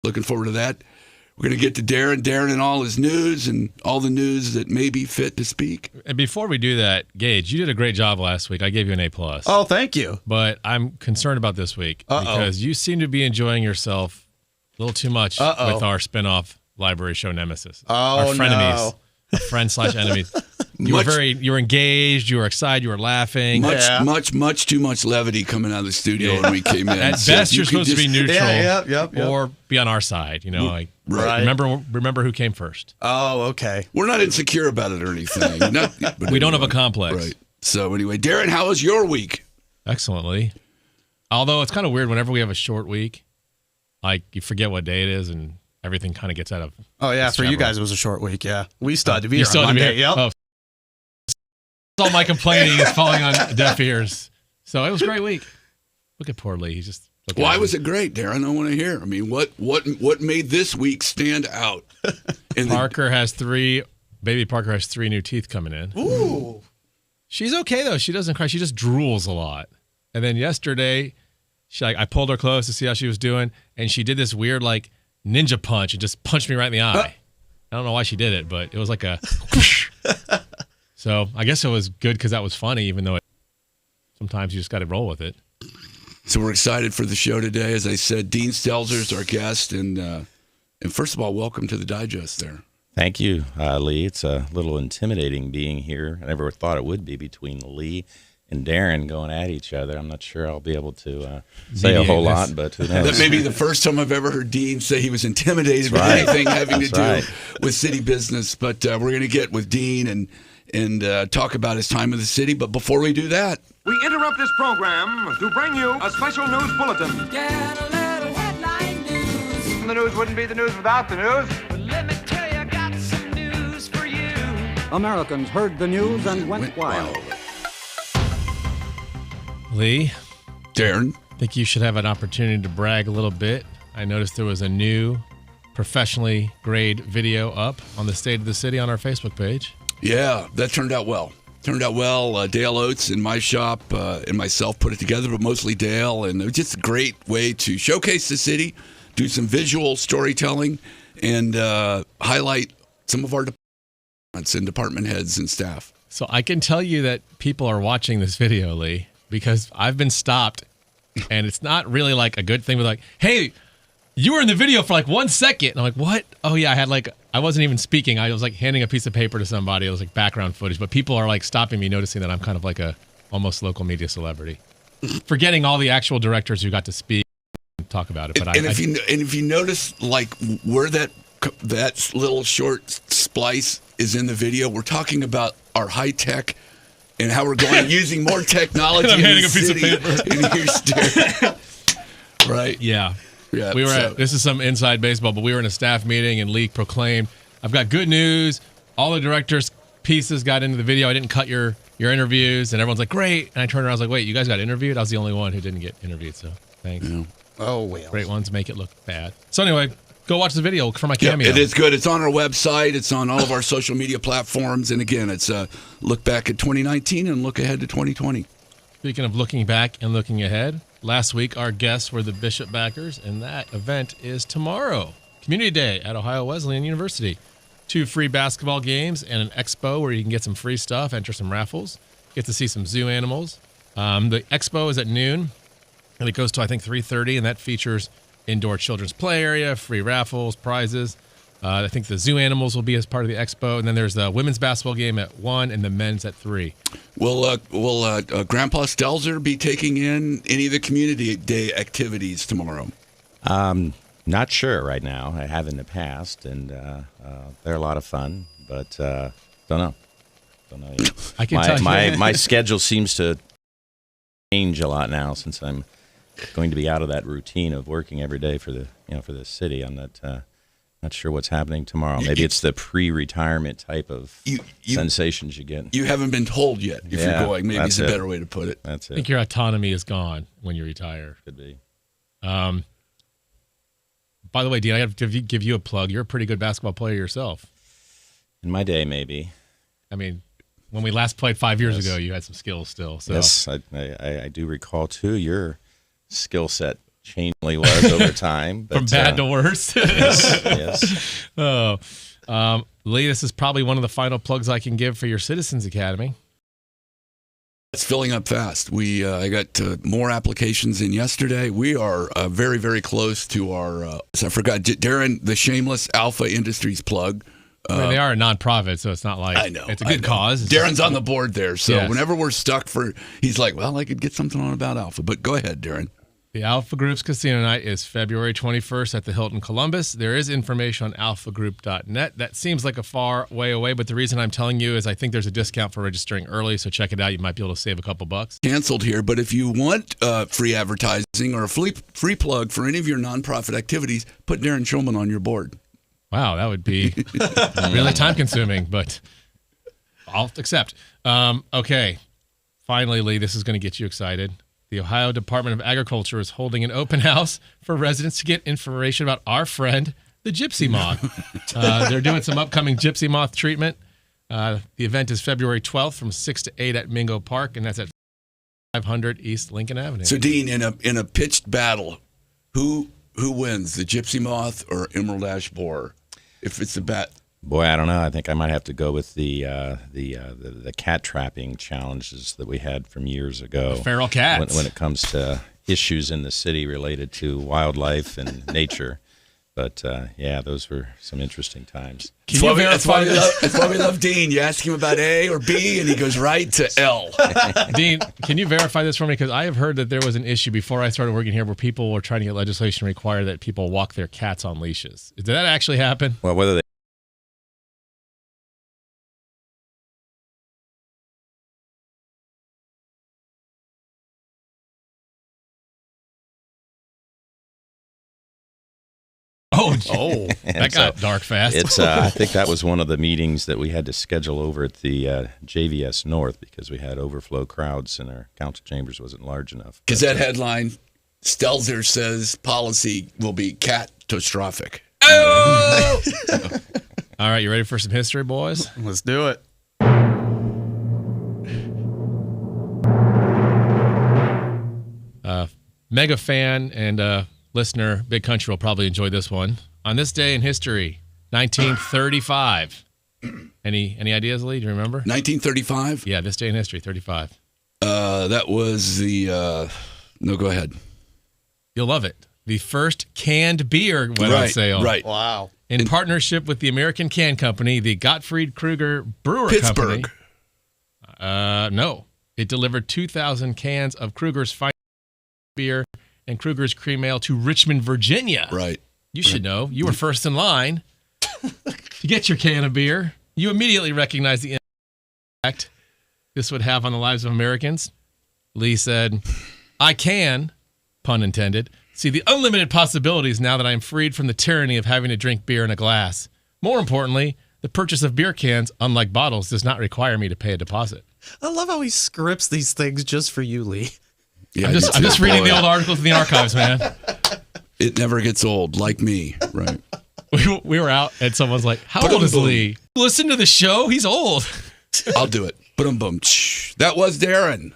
Looking forward to that. We're going to get to Darren and all his news and all the news that may be fit to speak. And before we do that, Gage, you did a great job last week. I gave you an A+. Oh, thank you. But I'm concerned about this week because you seem to be enjoying yourself a little too much with our spinoff library show Nemesis. Our frenemies. No. Friend/enemies. You were engaged, you were excited, you were laughing. Much too much levity coming out of the studio when we came in. At best, you're supposed to be neutral or be on our side. You know, like right. Remember who came first. Oh, okay. We're not insecure about it or anything. We don't have a complex. Right. So anyway, Darren, how was your week? Excellently. Although it's kind of weird whenever we have a short week, like you forget what day it is and everything kind of gets out of. Oh yeah, for you guys it was a short week. Yeah, we still had to be here on Monday. Yep. Oh. All my complaining is falling on deaf ears. So it was a great week. Look at poor Lee. He's just. Why was it great, Darren? I want to hear. I mean, what made this week stand out? Parker has 3 new teeth coming in. Ooh. She's okay though. She doesn't cry. She just drools a lot. And then yesterday, I pulled her close to see how she was doing, and she did this weird like ninja punch and just punched me right in the eye. I don't know why she did it, but it was like a. So I guess it was good because that was funny, even though sometimes you just got to roll with it. So we're excited for the show today. As I said, Dean Stelzer's our guest, and first of all, welcome to the Digest there. Thank you, Lee. It's a little intimidating being here. I never thought it would be between Lee and Darren going at each other. I'm not sure I'll be able to say a whole lot, but who knows? That may be the first time I've ever heard Dean say he was intimidated with anything having to do with city business. But we're going to get with Dean and talk about his time in the city. But before we do that, we interrupt this program to bring you a special news bulletin. Get a little headline news. The news wouldn't be the news without the news. But let me tell you, I got some news for you. Americans heard the news and went wild. Lee, Darren, I think you should have an opportunity to brag a little bit. I noticed there was a new professionally graded video up on the State of the City on our Facebook page. Yeah, that turned out well. Dale Oates in my shop and myself put it together, but mostly Dale. And it was just a great way to showcase the city, do some visual storytelling, and highlight some of our departments and department heads and staff. So I can tell you that people are watching this video, Lee, because I've been stopped, and it's not really like a good thing. But like, hey, you were in the video for like 1 second. And I'm like, what? Oh, yeah, I wasn't even speaking. I was like handing a piece of paper to somebody. It was like background footage. But people are like stopping me, noticing that I'm kind of like a almost local media celebrity. Forgetting all the actual directors who got to speak and talk about it. But if you notice like where that little short splice is in the video, we're talking about our high tech and how we're going using more technology. I'm handing a piece of paper. And you're staring. Right. Yeah. Yeah, we were this is some inside baseball, but we were in a staff meeting and Lee proclaimed, I've got good news. All the directors' pieces got into the video. I didn't cut your interviews. And everyone's like, great. And I turned around, I was like, wait, you guys got interviewed? I was the only one who didn't get interviewed. So thanks. Yeah. Oh, well. Great ones make it look bad. So anyway, go watch the video for my cameo. Yeah, it is good. It's on our website. It's on all of our social media platforms. And again, it's a look back at 2019 and look ahead to 2020. Speaking of looking back and looking ahead, last week our guests were the Bishop backers, and that event is tomorrow. Community Day at Ohio Wesleyan University. 2 free basketball games and an expo where you can get some free stuff, enter some raffles, get to see some zoo animals. The expo is at noon, and it goes to, I think, 3:30, and that features indoor children's play area, free raffles, prizes. I think the zoo animals will be as part of the expo, and then there's the women's basketball game at 1 and the men's at 3. Will Grandpa Stelzer be taking in any of the Community Day activities tomorrow? Not sure right now. I have in the past, and they're a lot of fun, but don't know. Don't know yet. I can tell you. My schedule seems to change a lot now since I'm going to be out of that routine of working every day for the city. I'm not sure what's happening tomorrow. Maybe it's the pre-retirement type of sensations you get. You haven't been told yet if you're going. Maybe it's a better way to put it. That's it. I think your autonomy is gone when you retire. Could be. By the way, Dean, I have to give you a plug. You're a pretty good basketball player yourself. In my day, maybe. I mean, when we last played 5 years ago, you had some skills still. So. Yes, I do recall, too, your skill set changingly was over time. But, From bad to worse. yes. Oh, Lee, this is probably one of the final plugs I can give for your Citizens Academy. It's filling up fast. I got more applications in yesterday. We are very, very close to our. I forgot, Darren, the Shameless Alpha Industries plug. I mean, they are a nonprofit, so it's not like I know it's a good cause. It's Darren's on the board there, so Yes. whenever we're stuck he's like, well, I could get something on about Alpha. But go ahead, Darren. The Alpha Group's casino night is February 21st at the Hilton Columbus. There is information on alphagroup.net. That seems like a far way away, but the reason I'm telling you is I think there's a discount for registering early, so check it out. You might be able to save a couple bucks. Canceled here, but if you want free advertising or a free plug for any of your nonprofit activities, put Darren Schulman on your board. Wow, that would be really time-consuming, but I'll accept. Okay, finally, Lee, this is going to get you excited. The Ohio Department of Agriculture is holding an open house for residents to get information about our friend, the gypsy moth. They're doing some upcoming gypsy moth treatment. The event is February 12th from 6 to 8 at Mingo Park, and that's at 500 East Lincoln Avenue. So, Dean, in a pitched battle, who wins, the gypsy moth or emerald ash borer? If it's a bat. Boy, I don't know. I think I might have to go with the cat trapping challenges that we had from years ago. The feral cats. When it comes to issues in the city related to wildlife and nature. But, yeah, those were some interesting times. That's why we love Dean. You ask him about A or B, and he goes right to L. Dean, can you verify this for me? Because I have heard that there was an issue before I started working here where people were trying to get legislation to require that people walk their cats on leashes. Did that actually happen? Well, whether they That got dark fast. It's I think that was one of the meetings that we had to schedule over at the JVS North because we had overflow crowds and our council chambers wasn't large enough. Because that headline, Stelzer says policy will be catastrophic. Oh! All right, you ready for some history, boys? Let's do it. Mega fan and listener, Big Country will probably enjoy this one. On this day in history, 1935. Any ideas, Lee? Do you remember? 1935? Yeah, this day in history, 35. That was the. No, go ahead. You'll love it. The first canned beer went on sale. Right. Wow. In partnership with the American Can Company, the Gottfried Kruger Brewer Pittsburgh. Company. No. It delivered 2,000 cans of Kruger's fine beer and Kruger's cream ale to Richmond, Virginia. Right. You should know. You were first in line to get your can of beer. You immediately recognized the impact this would have on the lives of Americans. Lee said, I can, pun intended, see the unlimited possibilities now that I am freed from the tyranny of having to drink beer in a glass. More importantly, the purchase of beer cans, unlike bottles, does not require me to pay a deposit. I love how he scripts these things just for you, Lee. Yeah, I'm just reading the old articles in the archives, man. It never gets old, like me. Right. We were out, and someone's like, how old is Lee? Listen to the show. He's old. I'll do it. Boom, boom. That was Darren.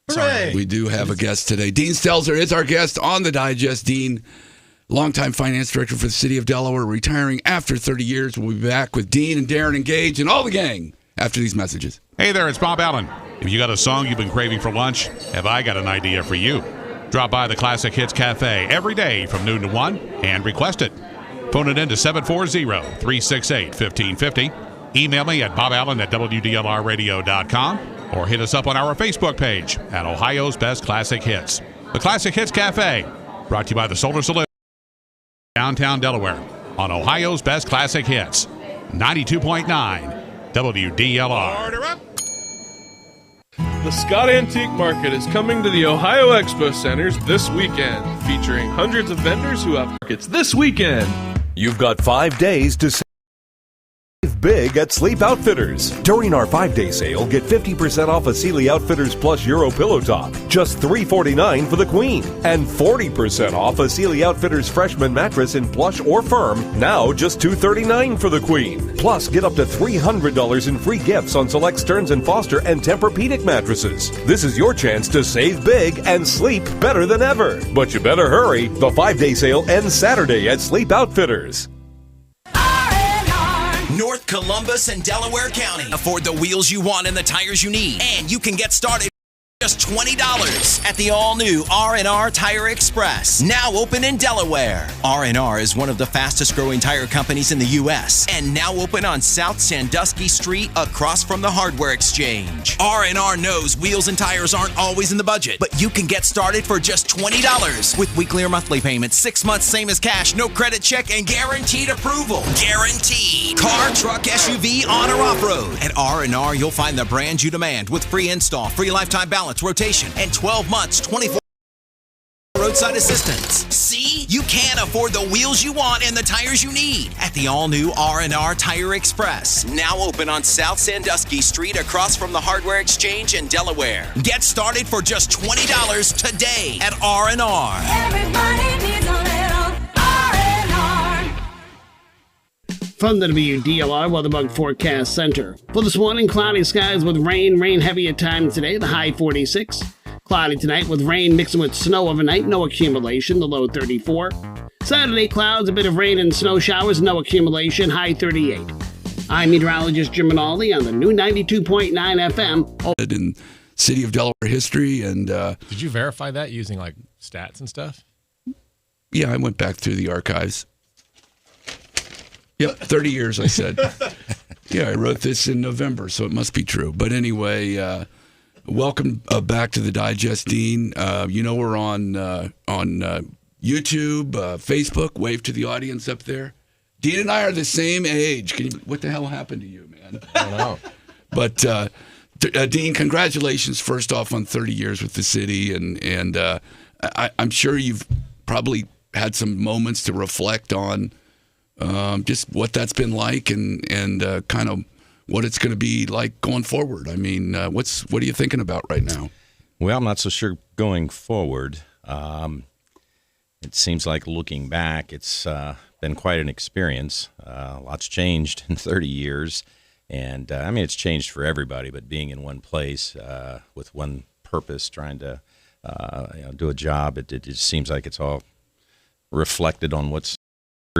Hooray. We do have a guest today. Dean Stelzer is our guest on the Digest. Dean, longtime finance director for the city of Delaware, retiring after 30 years. We'll be back with Dean and Darren Engage and all the gang after these messages. Hey there, it's Bob Allen. If you got a song you've been craving for lunch, have I got an idea for you? Drop by the Classic Hits Cafe every day from noon to 1 and request it. Phone it in to 740-368-1550. Email me at boballen@wdlrradio.com or hit us up on our Facebook page at Ohio's Best Classic Hits. The Classic Hits Cafe, brought to you by the Solar Saloon, downtown Delaware, on Ohio's Best Classic Hits, 92.9 WDLR. Order up. The Scott Antique Market is coming to the Ohio Expo Centers this weekend, featuring hundreds of vendors who have markets this weekend. You've got 5 days to Save big at Sleep Outfitters. During our 5-day sale, get 50% off a Sealy Outfitters Plus Euro Pillow Top, just $349 for the queen. And 40% off a Sealy Outfitters Freshman Mattress in plush or firm, now just $239 for the queen. Plus, get up to $300 in free gifts on select Stearns & Foster and Tempur-Pedic mattresses. This is your chance to save big and sleep better than ever. But you better hurry. The 5-day sale ends Saturday at Sleep Outfitters. North Columbus and Delaware County. Afford the wheels you want and the tires you need. And you can get started just $20 at the all-new R&R Tire Express, now open in Delaware. R&R is one of the fastest-growing tire companies in the U.S. and now open on South Sandusky Street across from the Hardware Exchange. R&R knows wheels and tires aren't always in the budget, but you can get started for just $20 with weekly or monthly payments, 6 months same as cash, no credit check, and guaranteed approval. Guaranteed. Car, truck, SUV, on or off-road. At R&R, you'll find the brand you demand with free install, free lifetime balance, rotation, and 12 months, 24 roadside assistance. See? You can afford the wheels you want and the tires you need at the all-new R&R Tire Express, now open on South Sandusky Street across from the Hardware Exchange in Delaware. Get started for just $20 today at R&R. Everybody needs a little R&R. From the WDLR Weatherbug Forecast Center. For this morning, cloudy skies with rain heavy at times today, the high 46. Cloudy tonight with rain mixing with snow overnight, no accumulation, the low 34. Saturday, clouds, a bit of rain and snow showers, no accumulation, high 38. I'm meteorologist Jim Minaldi on the new 92.9 FM. In City of Delaware history. And did you verify that using like stats and stuff? Yeah, I went back through the archives. Yep, 30 years, I said. Yeah, I wrote this in November, so it must be true. But anyway, welcome back to the Digest, Dean. We're on YouTube, Facebook. Wave to the audience up there. Dean and I are the same age. What the hell happened to you, man? I don't know. But Dean, congratulations first off on 30 years with the city, and I'm sure you've probably had some moments to reflect on just what that's been like and kind of what it's going to be like going forward. I mean, what are you thinking about right now? Well, I'm not so sure going forward. It seems like looking back, it's been quite an experience. Lots changed in 30 years. And, it's changed for everybody, but being in one place with one purpose, trying to do a job, it just seems like it's all reflected on what's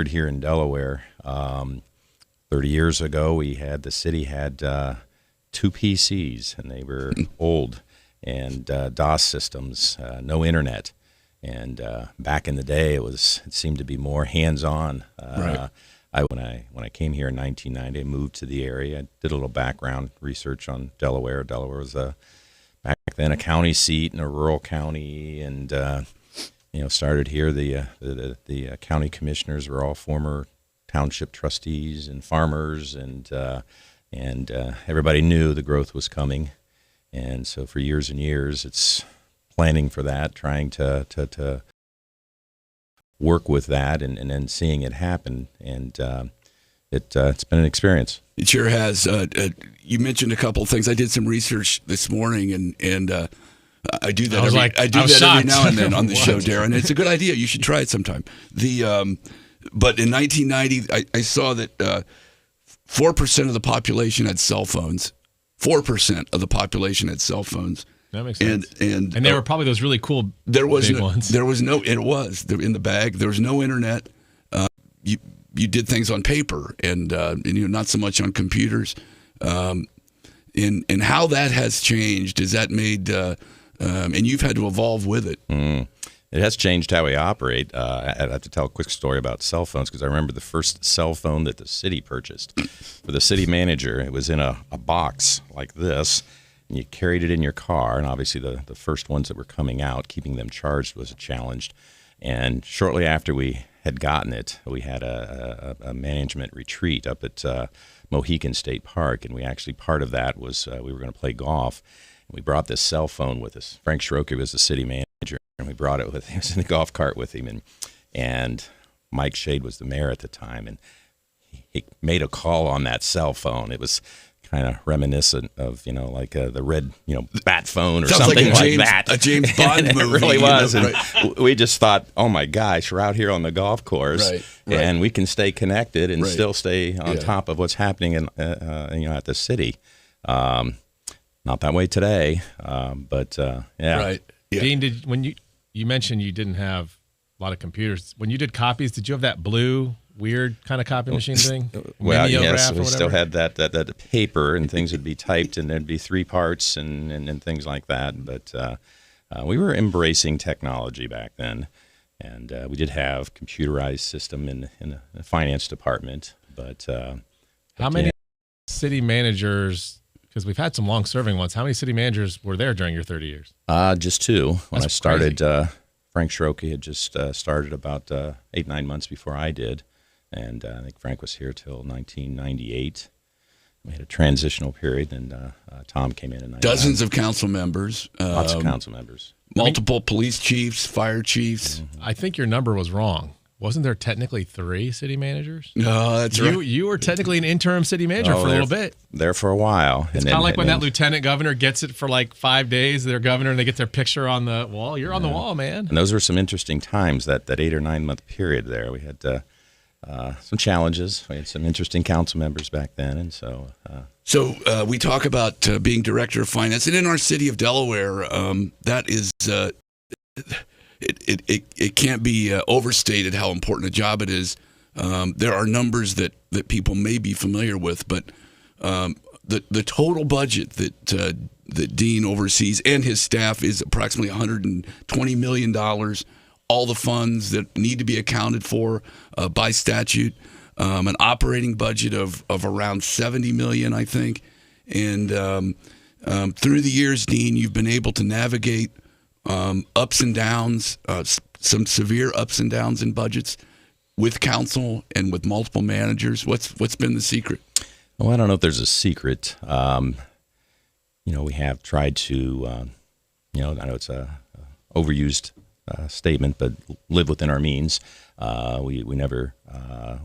here in Delaware. 30 years ago, the city had 2 PCs, and they were old, and DOS systems, no internet. And back in the day, it seemed to be more hands-on. Right. When I came here in 1990, I moved to the area. I did a little background research on Delaware. Delaware was back then a county seat in a rural county, and started here. The county commissioners were all former township trustees and farmers, and everybody knew the growth was coming. And so for years and years, it's planning for that, trying to work with that, and then seeing it happen. And it's been an experience. It sure has. You mentioned a couple of things. I did some research this morning, and I do that. Every now and then on the show, Darren. It's a good idea. You should try it sometime. But in 1990, I saw that 4% of the population had cell phones. 4% of the population had cell phones. That makes sense. And they were probably those really cool big ones. There was no. It was in the bag. There was no internet. You did things on paper and not so much on computers. And how that has changed, has that made and you've had to evolve with it. It has changed how we operate. I have to tell a quick story about cell phones, because I remember the first cell phone that the city purchased for the city manager. It was in a box like this, and you carried it in your car. And obviously the first ones that were coming out, keeping them charged was a challenge. And shortly after we had gotten it, we had a management retreat up at Mohican State Park, and part of that was we were going to play golf. We brought this cell phone with us. Frank Schroeder was the city manager, and we brought it with him. He was in the golf cart with him, and Mike Shade was the mayor at the time. And he made a call on that cell phone. It was kind of reminiscent of, like the red, bat phone or Sounds something like that. A James Bond movie. It really was. Right. And we just thought, oh my gosh, we're out here on the golf course, right. and we can stay connected and Right. still stay on top of what's happening in, at the city. Not that way today, but yeah. Right. Yeah. Dean, when you mentioned you didn't have a lot of computers, when you did copies, did you have that blue weird kind of copy machine thing? Well, yes, Mimeograph we or still whatever? had that paper, and things would be typed, and there'd be 3 parts and things like that. But we were embracing technology back then, and we did have computerized system in the finance department. But how many city managers? Because we've had some long-serving ones. How many city managers were there during your 30 years? Just 2. When That's I started, Frank Schroke had just started about 8-9 months before I did. And I think Frank was here till 1998. We had a transitional period, and Tom came in 99. Dozens of council members. Lots of council members. Multiple police chiefs, fire chiefs. I think your number was wrong. Wasn't there technically 3 city managers? No, that's right. You were technically an interim city manager for a little bit. There for a while. It's kind of like when that lieutenant governor gets it for like 5 days, their governor, and they get their picture on the wall. You're on the wall, man. And those were some interesting times, that 8 or 9 month period there. We had some challenges. We had some interesting council members back then, and so. So we talk about being director of finance, and in our city of Delaware, that is, it can't be overstated how important a job it is. There are numbers that people may be familiar with, but the total budget that Dean oversees and his staff is approximately $120 million. All the funds that need to be accounted for by statute, an operating budget of around $70 million, I think. And through the years, Dean, you've been able to navigate ups and downs, some severe ups and downs in budgets with council and with multiple managers. What's been the secret? Well, I don't know if there's a secret. We have tried to, I know it's a overused statement, but live within our means. We never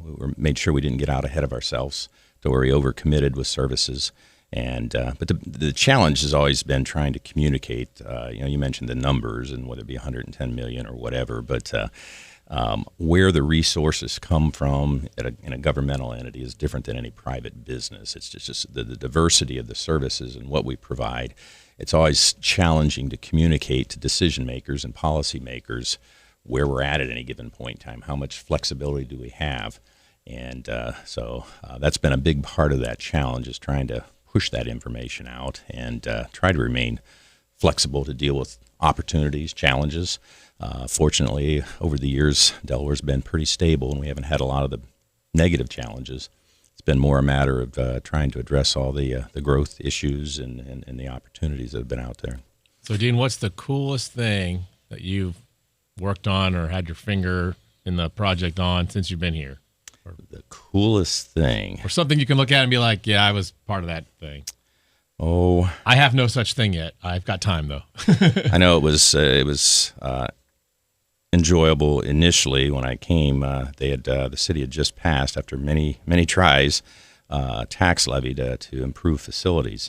we made sure we didn't get out ahead of ourselves to where we overcommitted with services. And but the challenge has always been trying to communicate. You mentioned the numbers and whether it be 110 million or whatever, but where the resources come from in a governmental entity is different than any private business. It's just the diversity of the services and what we provide. It's always challenging to communicate to decision makers and policy makers where we're at any given point in time. How much flexibility do we have? And so that's been a big part of that challenge, is trying to push that information out and try to remain flexible to deal with opportunities, challenges. Fortunately, over the years, Delaware's been pretty stable, and we haven't had a lot of the negative challenges. It's been more a matter of trying to address all the growth issues and the opportunities that have been out there. So, Dean, what's the coolest thing that you've worked on or had your finger in the project on since you've been here? The coolest thing. Or something you can look at and be like, yeah, I was part of that thing. Oh. I have no such thing yet. I've got time, though. I know it was enjoyable initially when I came. The city had just passed, after many tries, a tax levy to improve facilities.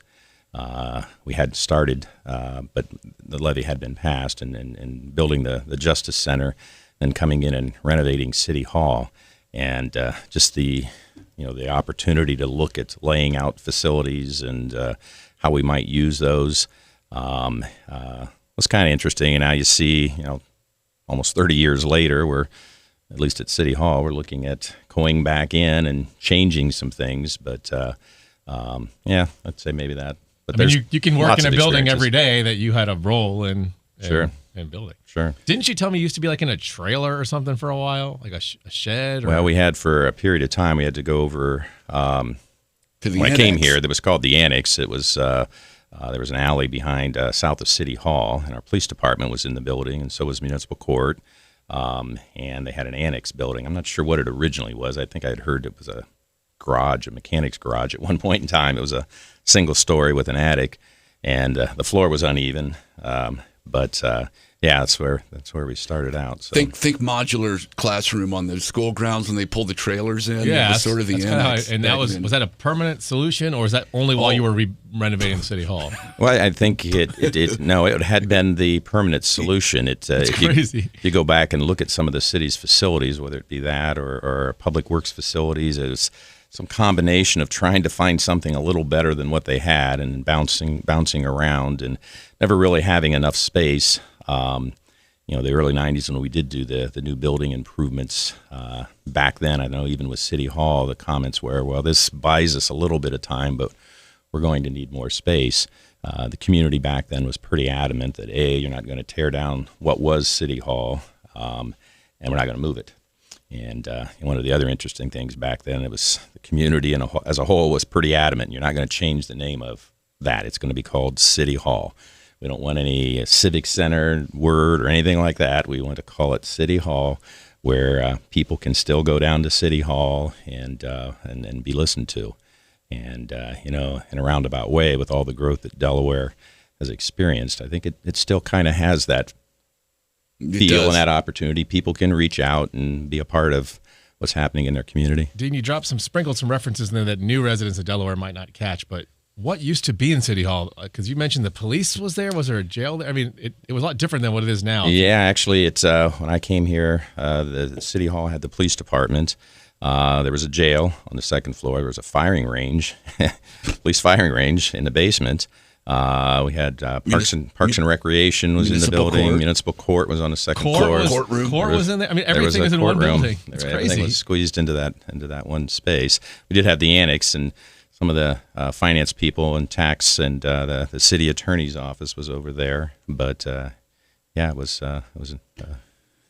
We hadn't started, but the levy had been passed, and building the Justice Center, then coming in and renovating City Hall, and just the opportunity to look at laying out facilities and how we might use those was kind of interesting. And now you see, almost 30 years later, we're, at least at City Hall, we're looking at going back in and changing some things. But yeah, I'd say maybe that. But you can work in a building every day that you had a role in. Sure. In building. Sure. Didn't you tell me you used to be like in a trailer or something for a while, like a shed? Or... Well, we had for a period of time. We had to go over. When I came here, that was called the Annex. It was there was an alley behind south of City Hall, and our police department was in the building, and so was municipal court. And they had an annex building. I'm not sure what it originally was. I think I had heard it was a garage, a mechanic's garage at one point in time. It was a single story with an attic, and the floor was uneven. But Yeah, that's where we started out. So. Think modular classroom on the school grounds when they pull the trailers in. Yeah, that was sort of the annex. And that was that a permanent solution, or is that only while you were renovating the city hall? Well, I think it had been the permanent solution. It's crazy. You go back and look at some of the city's facilities, whether it be that or public works facilities. It was some combination of trying to find something a little better than what they had and bouncing around and never really having enough space. The early 90s when we did do the new building improvements back then, I know even with City Hall, the comments were, well, this buys us a little bit of time, but we're going to need more space. The community back then was pretty adamant that, you're not going to tear down what was City Hall, and we're not going to move it. And one of the other interesting things back then, it was the community as a whole was pretty adamant. You're not going to change the name of that. It's going to be called City Hall. We don't want any civic center word or anything like that. We want to call it City Hall, where people can still go down to City Hall and be listened to. And in a roundabout way, with all the growth that Delaware has experienced, I think it still kind of has that feel and that opportunity. People can reach out and be a part of what's happening in their community. Dean, you sprinkled some references in there that new residents of Delaware might not catch, but what used to be in City Hall? Because you mentioned the police was there. Was there a jail there? I mean, it was a lot different than what it is now. Yeah, actually, it's when I came here, the City Hall had the police department. There was a jail on the second floor. There was a firing range, police firing range in the basement. We had Parks and Recreation was in the building. Court. Municipal Court was on the second floor. Court was in there. I mean, everything was in one building. It's crazy. Everything was squeezed into that one space. We did have the annex, and some of the finance people and tax and the city attorney's office was over there. But it was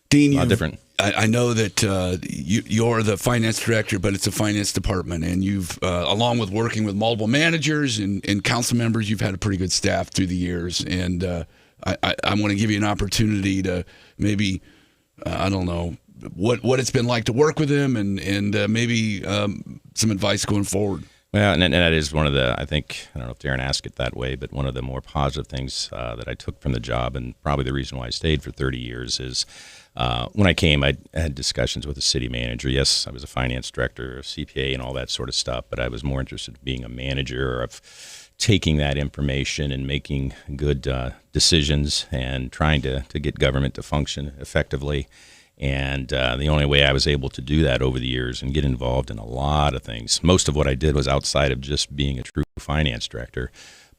Dean, a lot different. I know that you're the finance director, but it's a finance department, and you've, along with working with multiple managers and council members, you've had a pretty good staff through the years. And I want to give you an opportunity to maybe, I don't know, what it's been like to work with them, and maybe some advice going forward. Well, and that is one of the, I don't know if Darren asked it that way, but one of the more positive things that I took from the job, and probably the reason why I stayed for 30 years is when I came, I had discussions with the city manager. Yes, I was a finance director, a CPA, and all that sort of stuff, but I was more interested in being a manager, of taking that information and making good decisions and trying to get government to function effectively. And the only way I was able to do that over the years and get involved in a lot of things, most of what I did was outside of just being a true finance director.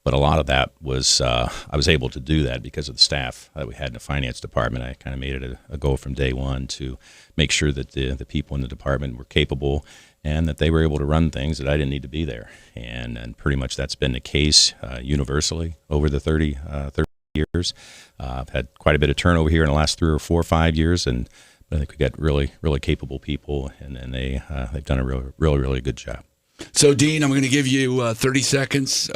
But a lot of that was, I was able to do that because of the staff that we had in the finance department. I kind of made it a goal from day one to make sure that the people in the department were capable and that they were able to run things that I didn't need to be there. And pretty much that's been the case universally over the 30 years. I've had quite a bit of turnover here in the last 3 or 4 or 5 years, and I think we got really, really capable people, and they've done a really good job. So, Dean, I'm going to give you 30 seconds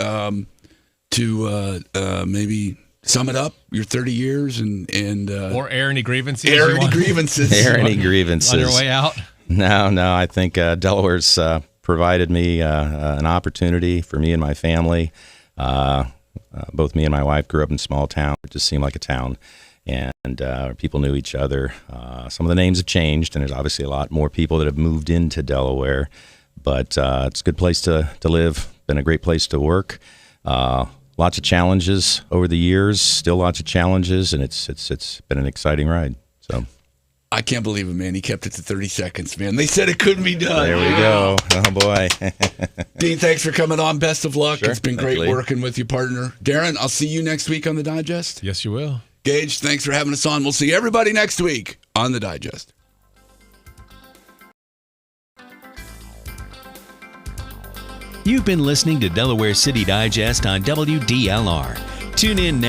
to maybe sum it up, your 30 years, and or air any grievances. Air any grievances. Air any grievances. On your way out? No. I think Delaware's provided me an opportunity for me and my family. Both me and my wife grew up in a small town. It just seemed like a town. And people knew each other. Some of the names have changed, and there's obviously a lot more people that have moved into Delaware. But it's a good place to live, been a great place to work. Lots of challenges over the years, still lots of challenges, and it's been an exciting ride. So I can't believe it, man. He kept it to 30 seconds, man. They said it couldn't be done. There we go. Oh, boy. Dean, thanks for coming on. Best of luck. Sure. It's been great working with you, partner. Darren, I'll see you next week on The Digest. Yes, you will. Gage, thanks for having us on. We'll see everybody next week on The Digest. You've been listening to Delaware City Digest on WDLR. Tune in next